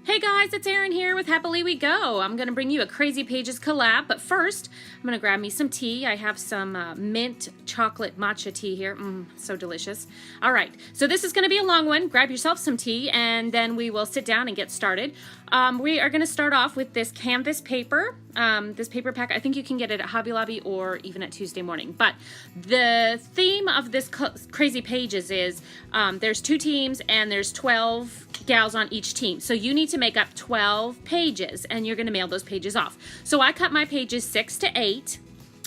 Hey guys, it's Erin here with Happily We Go. I'm going to bring you a Crazy Pages collab, but first I'm going to grab me some tea. I have some mint chocolate matcha tea here. So delicious. All right, so this is going to be a long one. Grab yourself some tea and then we will sit down and get started. We are going to start off with this canvas paper. This paper pack, I think you can get it at Hobby Lobby or even at Tuesday Morning. But the theme of this Crazy Pages is there's 2 teams and there's 12 gals on each team. So you need to make up 12 pages and you're going to mail those pages off. So I cut my pages 6 to 8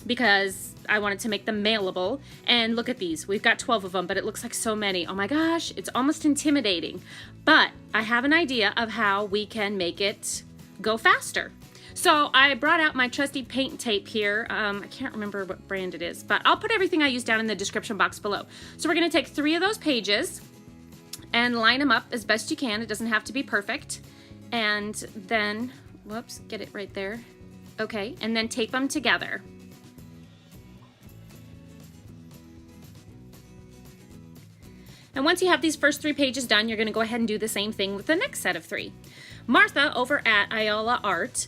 because I wanted to make them mailable. And look at these. We've got 12 of them, but it looks like so many. Oh my gosh, it's almost intimidating. But I have an idea of how we can make it go faster. So I brought out my trusty paint tape here. I can't remember what brand it is, but I'll put everything I use down in the description box below. So we're going to take 3 of those pages and line them up as best you can. It doesn't have to be perfect. And then, whoops, get it right there. Okay, and then tape them together. And once you have these first 3 pages done, you're gonna go ahead and do the same thing with the next set of 3. Martha over at Ayala Art,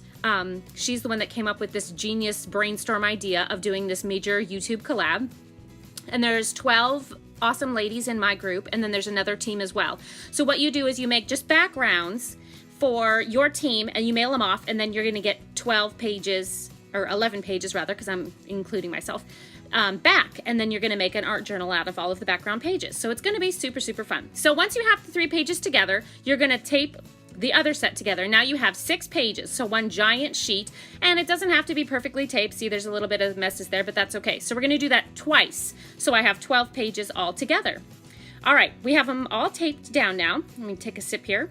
she's the one that came up with this genius brainstorm idea of doing this major YouTube collab. And there's 12 awesome ladies in my group, and then there's another team as well. So what you do is you make just backgrounds for your team and you mail them off, and then you're gonna get 12 pages, or 11 pages rather, because I'm including myself, back, and then you're gonna make an art journal out of all of the background pages. So it's gonna be super, super fun. So once you have the 3 pages together, you're gonna tape the other set together. Now you have 6 pages, so one giant sheet, and it doesn't have to be perfectly taped. See, there's a little bit of messes there, but that's okay. So we're gonna do that twice. So I have 12 pages all together. All right, we have them all taped down now. Let me take a sip here.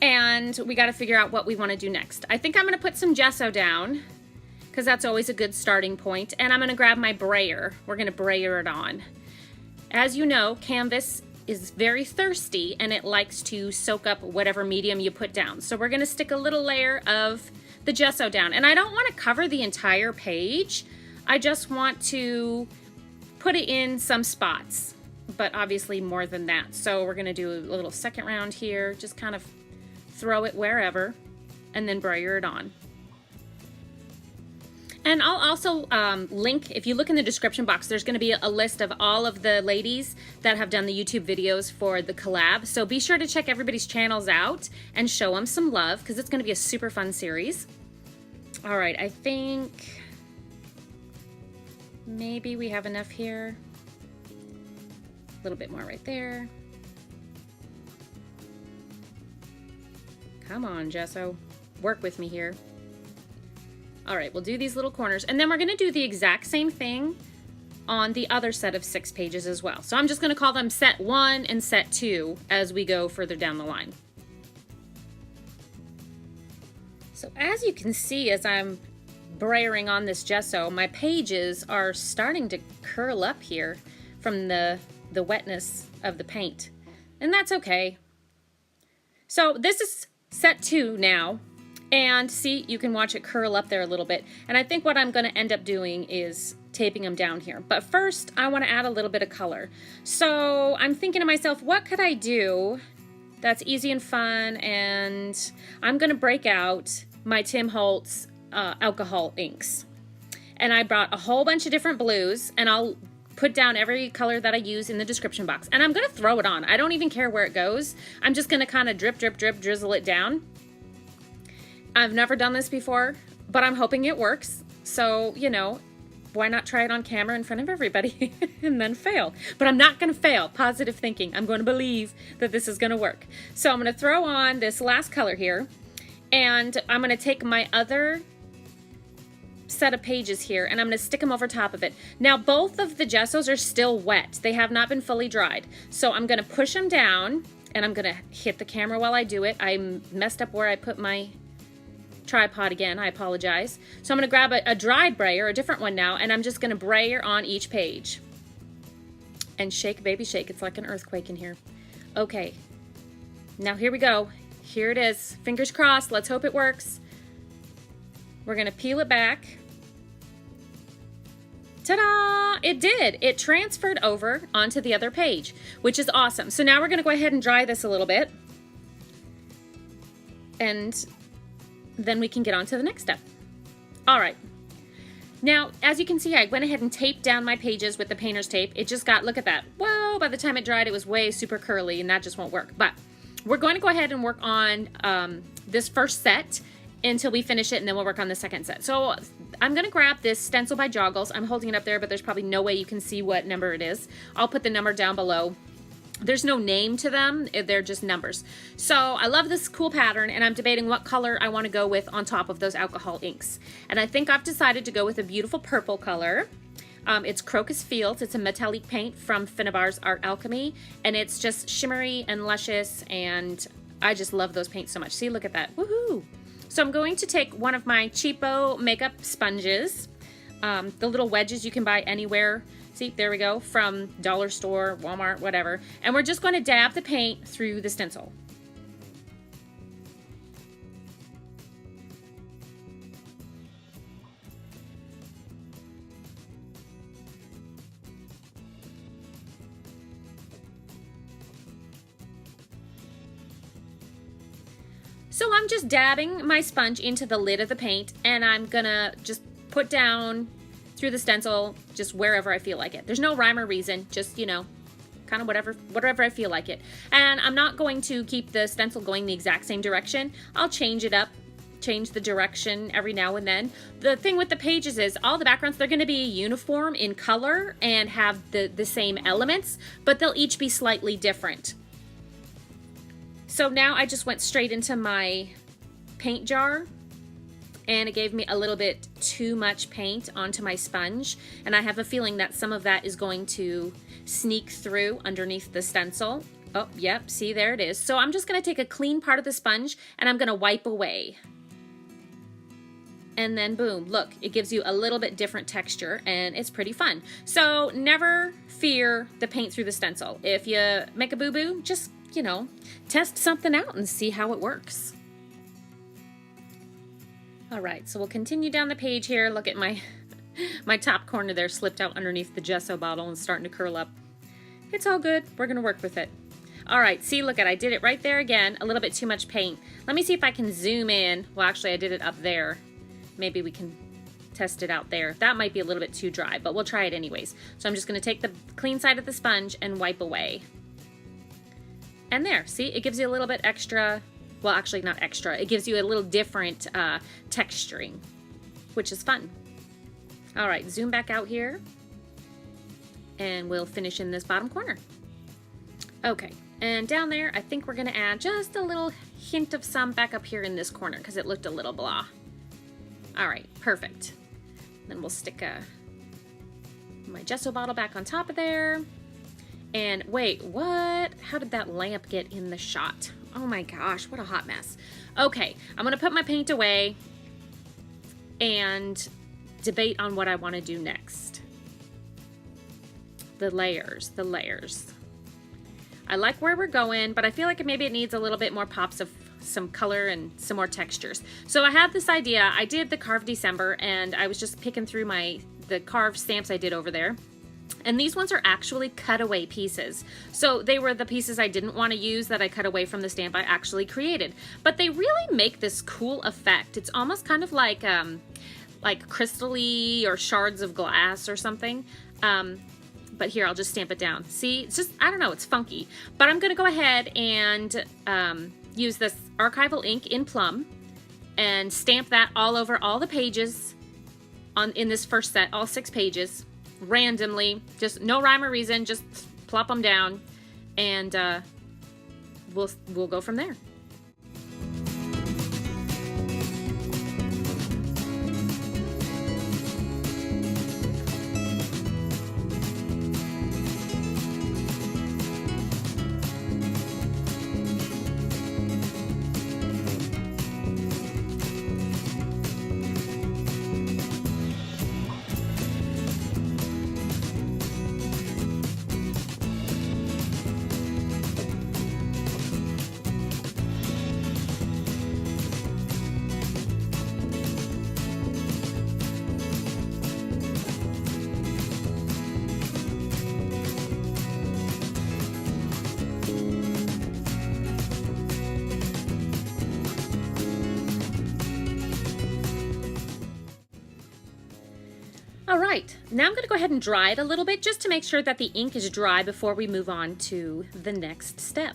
And we gotta figure out what we wanna do next. I think I'm gonna put some gesso down, because that's always a good starting point, and I'm gonna grab my brayer. We're gonna brayer it on. As you know, canvas is very thirsty and it likes to soak up whatever medium you put down. So we're gonna stick a little layer of the gesso down. And I don't wanna cover the entire page. I just want to put it in some spots, but obviously more than that. So we're gonna do a little second round here, just kind of throw it wherever and then brayer it on. And I'll also link, if you look in the description box, there's going to be a list of all of the ladies that have done the YouTube videos for the collab. So be sure to check everybody's channels out and show them some love, because it's going to be a super fun series. All right, I think maybe we have enough here. A little bit more right there. Come on, gesso. Work with me here. All right, we'll do these little corners, and then we're gonna do the exact same thing on the other set of 6 pages as well. So I'm just gonna call them set 1 and set 2 as we go further down the line. So as you can see, as I'm brayering on this gesso, my pages are starting to curl up here from the wetness of the paint, and that's okay. So this is set 2 now. And see, you can watch it curl up there a little bit. And I think what I'm gonna end up doing is taping them down here. But first, I wanna add a little bit of color. So I'm thinking to myself, what could I do that's easy and fun? And I'm gonna break out my Tim Holtz alcohol inks. And I brought a whole bunch of different blues, and I'll put down every color that I use in the description box. And I'm gonna throw it on. I don't even care where it goes. I'm just gonna kinda drip, drip, drip, drizzle it down. I've never done this before, but I'm hoping it works. So, you know, why not try it on camera in front of everybody and then fail? But I'm not gonna fail. Positive thinking. I'm going to believe that this is gonna work. So I'm gonna throw on this last color here, and I'm gonna take my other set of pages here and I'm gonna stick them over top of it. Now, both of the gessos are still wet. They have not been fully dried. So I'm gonna push them down, and I'm gonna hit the camera while I do it. I messed up where I put my tripod again, I apologize. So I'm gonna grab a dried brayer, a different one now, and I'm just gonna brayer on each page. And shake, baby, shake. It's like an earthquake in here. Okay, now here we go. Here it is, fingers crossed, let's hope it works. We're gonna peel it back. Ta-da! It did. It transferred over onto the other page, which is awesome. So now we're gonna go ahead and dry this a little bit. and then we can get on to the next step. All right. Now, as you can see, I went ahead and taped down my pages with the painter's tape. It just got, look at that. Whoa, by the time it dried, it was way super curly, and that just won't work. But we're going to go ahead and work on this first set until we finish it, and then we'll work on the second set. So I'm going to grab this Stencil by Joggles. I'm holding it up there, but there's probably no way you can see what number it is. I'll put the number down below. There's no name to them, they're just numbers. So I love this cool pattern, and I'm debating what color I want to go with on top of those alcohol inks. And I think I've decided to go with a beautiful purple color. It's Crocus Fields. It's a metallic paint from Finnabar's Art Alchemy, and it's just shimmery and luscious, and I just love those paints so much. See, look at that. Woohoo! So I'm going to take one of my cheapo makeup sponges, the little wedges you can buy anywhere. See, there we go, from dollar store, Walmart, whatever. And we're just going to dab the paint through the stencil. So I'm just dabbing my sponge into the lid of the paint, and I'm gonna just put down through the stencil just wherever I feel like it. There's no rhyme or reason, just, you know, kind of whatever I feel like it. And I'm not going to keep the stencil going the exact same direction. I'll change it up, change the direction every now and then. The thing with the pages is all the backgrounds, they're going to be uniform in color and have the same elements, but they'll each be slightly different. So now I just went straight into my paint jar, and it gave me a little bit too much paint onto my sponge, and I have a feeling that some of that is going to sneak through underneath the stencil. Oh, yep, see, there it is. So I'm just gonna take a clean part of the sponge and I'm gonna wipe away. And then boom, look, it gives you a little bit different texture, and it's pretty fun. So never fear the paint through the stencil. If you make a boo-boo, just, you know, test something out and see how it works. All right, so we'll continue down the page here. Look at my top corner there slipped out underneath the gesso bottle and starting to curl up. It's all good. We're gonna work with it. All right, see, look at, I did it right there again. A little bit too much paint. Let me see if I can zoom in. Well, actually, I did it up there. Maybe we can test it out there. That might be a little bit too dry, but we'll try it anyways. So I'm just gonna take the clean side of the sponge and wipe away. And there, see, it gives you a little bit extra. Well, actually not extra. It gives you a little different texturing, which is fun. All right, zoom back out here, and we'll finish in this bottom corner. Okay, and down there, I think we're gonna add just a little hint of some back up here in this corner because it looked a little blah. All right, perfect. Then we'll stick my gesso bottle back on top of there. And wait, what? How did that lamp get in the shot? Oh my gosh, what a hot mess. Okay, I'm gonna put my paint away and debate on what I wanna do next. The layers. I like where we're going, but I feel like maybe it needs a little bit more pops of some color and some more textures. So I had this idea. I did the Carved December, and I was just picking through the carved stamps I did over there. And these ones are actually cutaway pieces. So they were the pieces I didn't want to use that I cut away from the stamp I actually created. But they really make this cool effect. It's almost kind of like crystal-y or shards of glass or something. But here, I'll just stamp it down. See, it's just, I don't know, it's funky. But I'm gonna go ahead and use this archival ink in Plum and stamp that all over all the pages in this first set, all 6 pages. Randomly, just no rhyme or reason, just plop them down, and we'll go from there. All right, now I'm going to go ahead and dry it a little bit just to make sure that the ink is dry before we move on to the next step.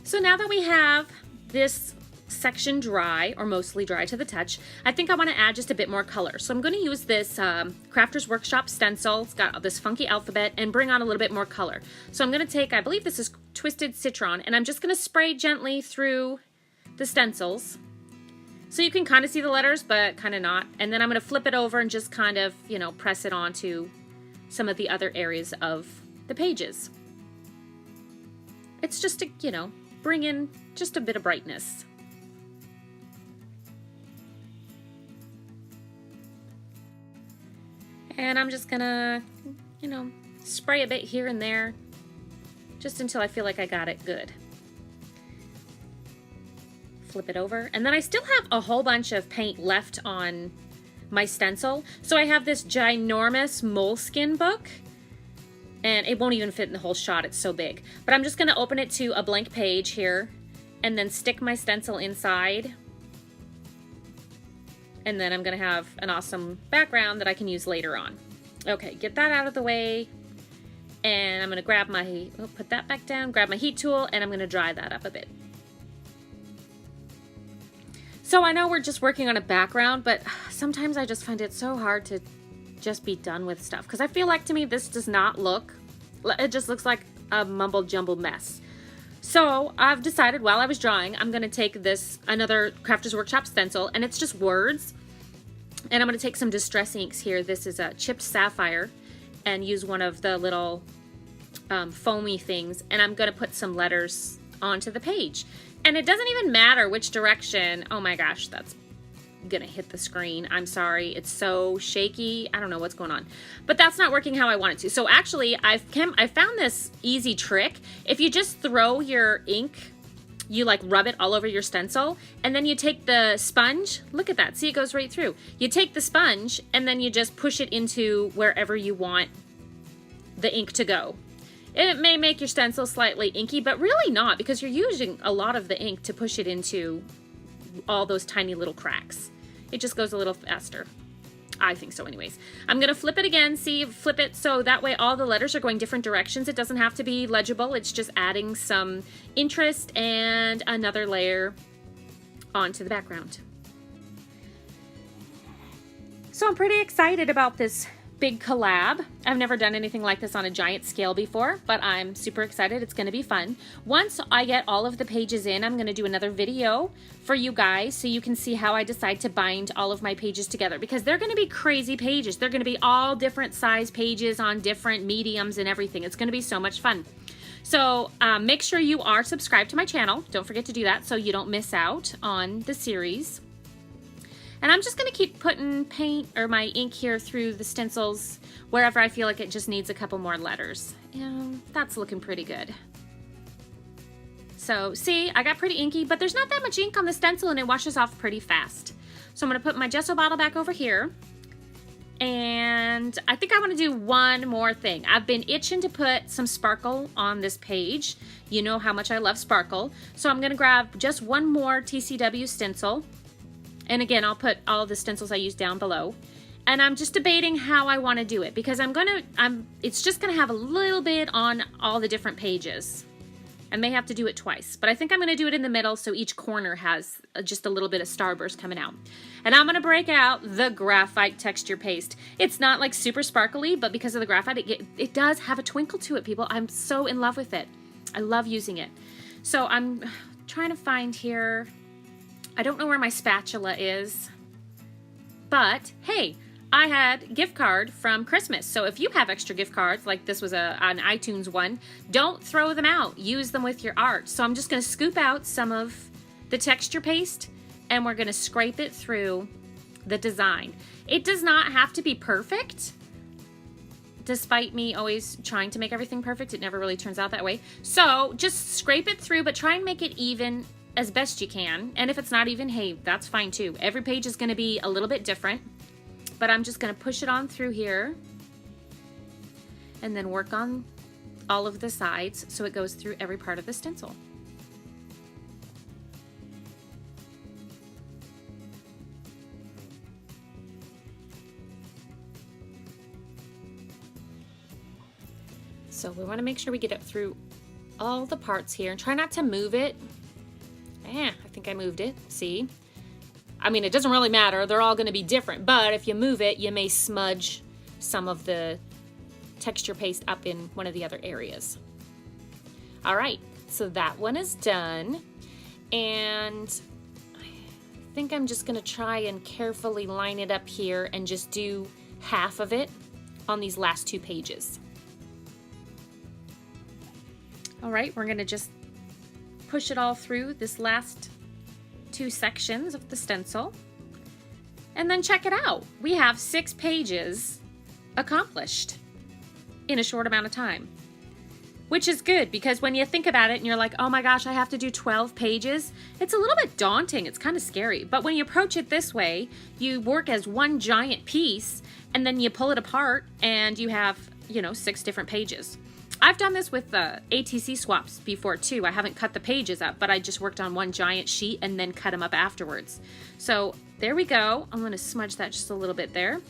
So now that we have this section dry, or mostly dry to the touch, I think I want to add just a bit more color. So I'm going to use this Crafter's Workshop stencil. It's got this funky alphabet, and bring on a little bit more color. So I'm going to take, I believe this is Twisted Citron, and I'm just going to spray gently through the stencils. So you can kind of see the letters, but kind of not. And then I'm going to flip it over and just kind of, you know, press it onto some of the other areas of the pages. It's just to, you know, bring in just a bit of brightness. And I'm just gonna, you know, spray a bit here and there, just until I feel like I got it good. Flip it over, and then I still have a whole bunch of paint left on my stencil. So I have this ginormous moleskin book, and it won't even fit in the whole shot, it's so big. But I'm just gonna open it to a blank page here, and then stick my stencil inside. And then I'm gonna have an awesome background that I can use later on. Okay, get that out of the way. And I'm gonna grab my, put that back down, grab my heat tool, and I'm gonna dry that up a bit. So I know we're just working on a background, but sometimes I just find it so hard to just be done with stuff. Because I feel like, to me, this does not look, it just looks like a mumble jumble mess. So I've decided while I was drawing, I'm gonna take this, another Crafter's Workshop stencil, and it's just words. And I'm gonna take some distress inks here. This is a chipped sapphire, and use one of the little foamy things. And I'm gonna put some letters onto the page. And it doesn't even matter which direction. Oh my gosh, that's gonna hit the screen. I'm sorry, it's so shaky. I don't know what's going on, but that's not working how I want it to. So actually, I found this easy trick. If you just throw your ink, you like rub it all over your stencil, and then you take the sponge. Look at that, see, it goes right through. You take the sponge, and then you just push it into wherever you want the ink to go. It may make your stencil slightly inky, but really not, because you're using a lot of the ink to push it into all those tiny little cracks. It just goes a little faster. I think so anyways. I'm gonna flip it again, see, flip it so that way all the letters are going different directions. It doesn't have to be legible, it's just adding some interest and another layer onto the background. So I'm pretty excited about this big collab. I've never done anything like this on a giant scale before, but I'm super excited. It's going to be fun. Once I get all of the pages in, I'm going to do another video for you guys so you can see how I decide to bind all of my pages together, because they're going to be crazy pages. They're going to be all different size pages on different mediums and everything. It's going to be so much fun. So make sure you are subscribed to my channel. Don't forget to do that so you don't miss out on the series. And I'm just going to keep putting paint or my ink here through the stencils wherever I feel like it just needs a couple more letters. And that's looking pretty good. So see, I got pretty inky, but there's not that much ink on the stencil and it washes off pretty fast. So I'm going to put my gesso bottle back over here. And I think I want to do one more thing. I've been itching to put some sparkle on this page. You know how much I love sparkle. So I'm going to grab just one more TCW stencil. And again, I'll put all the stencils I use down below. And I'm just debating how I want to do it, because it's just gonna have a little bit on all the different pages. I may have to do it twice, but I think I'm gonna do it in the middle so each corner has just a little bit of starburst coming out. And I'm gonna break out the graphite texture paste. It's not like super sparkly, but because of the graphite, it does have a twinkle to it, people. I'm so in love with it. I love using it. So I'm trying to find here, I don't know where my spatula is, but hey, I had a gift card from Christmas. So if you have extra gift cards, like this was an iTunes one, don't throw them out. Use them with your art. So I'm just gonna scoop out some of the texture paste and we're gonna scrape it through the design. It does not have to be perfect. Despite me always trying to make everything perfect, it never really turns out that way. So just scrape it through, but try and make it even as best you can. And if it's not even, hey, that's fine too. Every page is gonna be a little bit different, but I'm just gonna push it on through here and then work on all of the sides so it goes through every part of the stencil. So we want to make sure we get it through all the parts here and try not to move it. I think I moved it. See? I mean, it doesn't really matter. They're all going to be different, but if you move it, you may smudge some of the texture paste up in one of the other areas. All right, so that one is done. And I think I'm just going to try and carefully line it up here and just do half of it on these last 2 pages. All right, we're going to just push it all through this last 2 sections of the stencil. And then check it out. We have 6 pages accomplished in a short amount of time, which is good because when you think about it and you're like, oh my gosh, I have to do 12 pages, it's a little bit daunting. It's kind of scary. But when you approach it this way, you work as one giant piece and then you pull it apart and you have, 6 different pages. I've done this with ATC swaps before too. I haven't cut the pages up, but I just worked on one giant sheet and then cut them up afterwards. So there we go. I'm going to smudge that just a little bit there.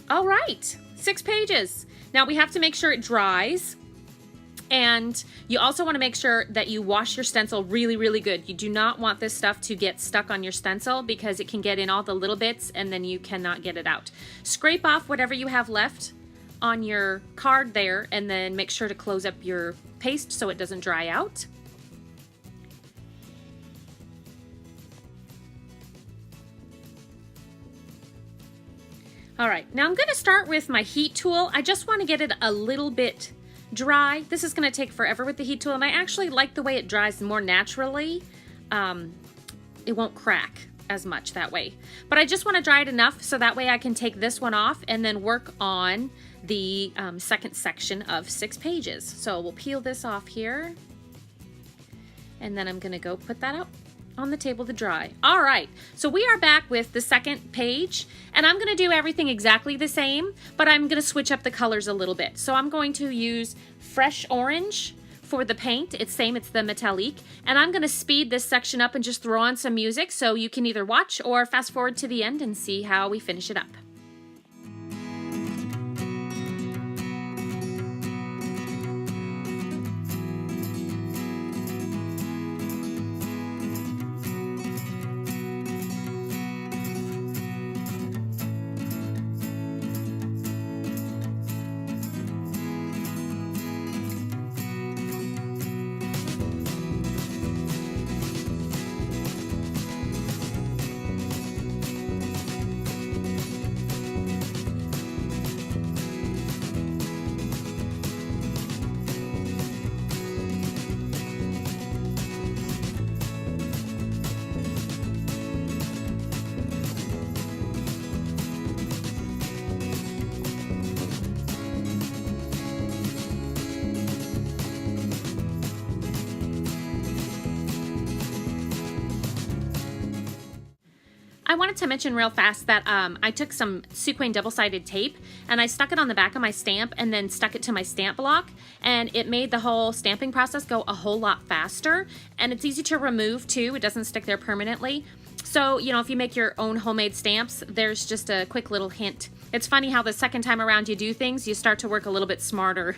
All right, 6 pages. Now we have to make sure it dries. And you also want to make sure that you wash your stencil really, really good. You do not want this stuff to get stuck on your stencil because it can get in all the little bits and then you cannot get it out. Scrape off whatever you have left on your card there and then make sure to close up your paste so it doesn't dry out. All right, now I'm going to start with my heat tool. I just want to get it a little bit dry. This is going to take forever with the heat tool, and I actually like the way it dries more naturally. It won't crack as much that way. But I just want to dry it enough so that way I can take this one off and then work on the second section of 6 pages. So we'll peel this off here, and then I'm going to go put that out on the table to dry. All right, so we are back with the second page, and I'm going to do everything exactly the same, but I'm going to switch up the colors a little bit. So I'm going to use fresh orange for the paint. It's the metallique, and I'm going to speed this section up and just throw on some music so you can either watch or fast forward to the end and see how we finish it up. I wanted to mention real fast that I took some sequin double-sided tape and I stuck it on the back of my stamp and then stuck it to my stamp block, and it made the whole stamping process go a whole lot faster, and it's easy to remove too. It doesn't stick there permanently. So, if you make your own homemade stamps, there's just a quick little hint. It's funny how the second time around you do things, you start to work a little bit smarter.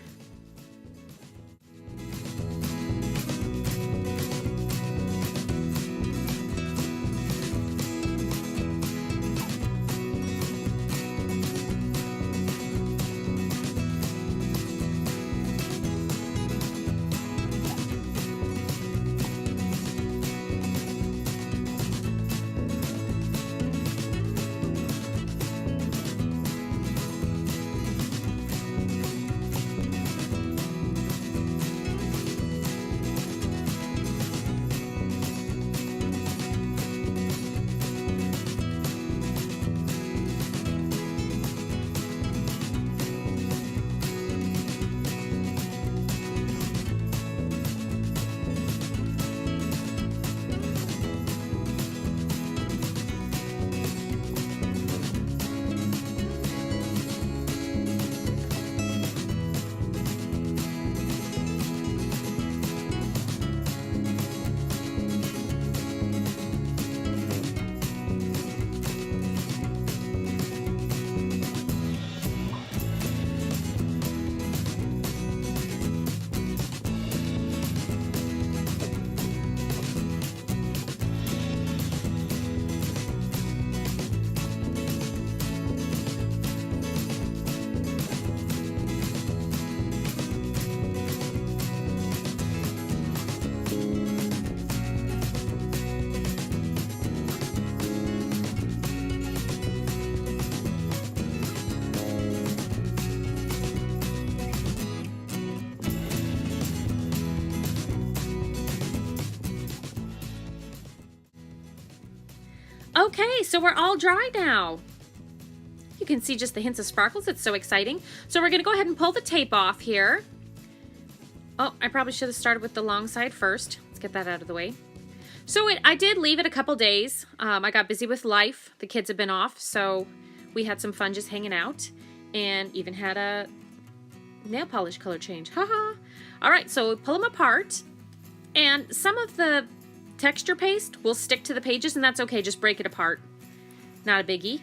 Okay, so we're all dry now. You can see just the hints of sparkles. It's so exciting. So we're gonna go ahead and pull the tape off here. Oh, I probably should have started with the long side first. Let's get that out of the way. So I did leave it a couple days. I got busy with life. The kids have been off, so we had some fun just hanging out and even had a nail polish color change. Haha. All right, so we pull them apart, and some of the texture paste will stick to the pages, and that's okay. Just break it apart. Not a biggie.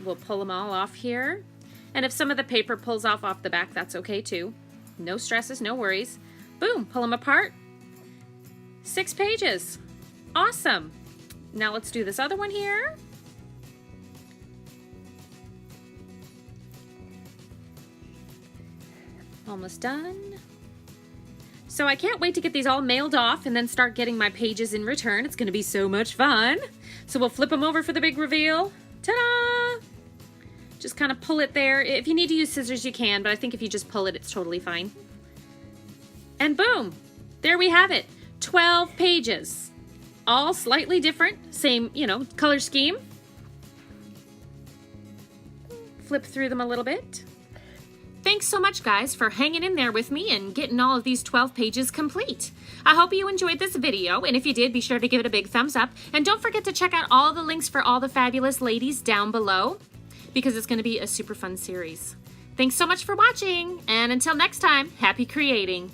We'll pull them all off here. And if some of the paper pulls off the back, that's okay too. No stresses, no worries. Boom, pull them apart. 6 pages. Awesome. Now let's do this other one here. Almost done. So I can't wait to get these all mailed off and then start getting my pages in return. It's going to be so much fun. So we'll flip them over for the big reveal. Ta-da! Just kind of pull it there. If you need to use scissors, you can, but I think if you just pull it, it's totally fine. And boom! There we have it. 12 pages. All slightly different. Same, color scheme. Flip through them a little bit. Thanks so much, guys, for hanging in there with me and getting all of these 12 pages complete. I hope you enjoyed this video, and if you did, be sure to give it a big thumbs up. And don't forget to check out all the links for all the fabulous ladies down below, because it's going to be a super fun series. Thanks so much for watching, and until next time, happy creating!